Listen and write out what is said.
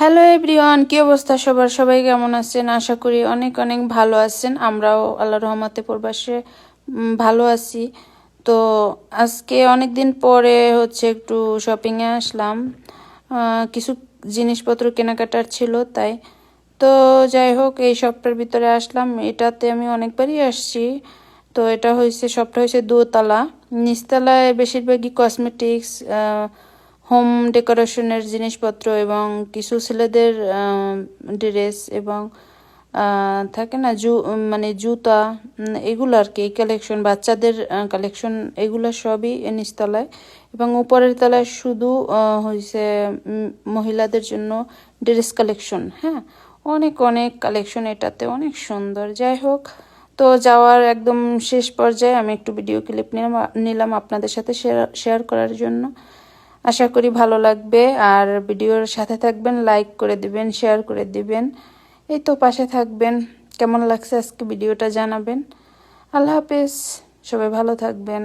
Hello everyone, কি অবস্থা সবার? সবাই কেমন আছেন? আশা করি অনেক অনেক ভালো আছেন। আমরাও আল্লাহর রহমতে প্রবাসে ভালো আছি। তো আজকে অনেক দিন পরে একটু শপিংয়ে আসলাম। কিছু জিনিসপত্র কেনাকাটার ছিল তাই। তো যাই হোক, এই শপটার ভিতরে আসলাম। এটাতে আমি অনেকবারই আসছি। তো এটা শপটা হয়েছে দোতলা। নিচতলায় বেশিরভাগই কসমেটিক্স, হোম ডেকোরেশনের জিনিসপত্র এবং কিছু ছেলেদের ড্রেস এবং থাকে না মানে জুতা, এগুলো আর কি, এই কালেকশন, বাচ্চাদের কালেকশন, এগুলো সবই নিচতলায়। এবং উপরের তলায় শুধু মহিলাদের জন্য ড্রেস কালেকশন। হ্যাঁ, অনেক অনেক কালেকশন, এটাতে অনেক সুন্দর। যাই হোক, তো যাওয়ার একদম শেষ পর্যায়ে আমি একটু ভিডিও ক্লিপ নিলাম আপনাদের সাথে শেয়ার করার জন্য। আশা করি ভালো লাগবে। আর ভিডিওর সাথে থাকবেন, লাইক করে দিবেন, শেয়ার করে দিবেন, এই তো পাশে থাকবেন। কেমন লাগছে আজকে ভিডিওটা জানাবেন। আল্লাহ হাফেজ, সবাই ভালো থাকবেন।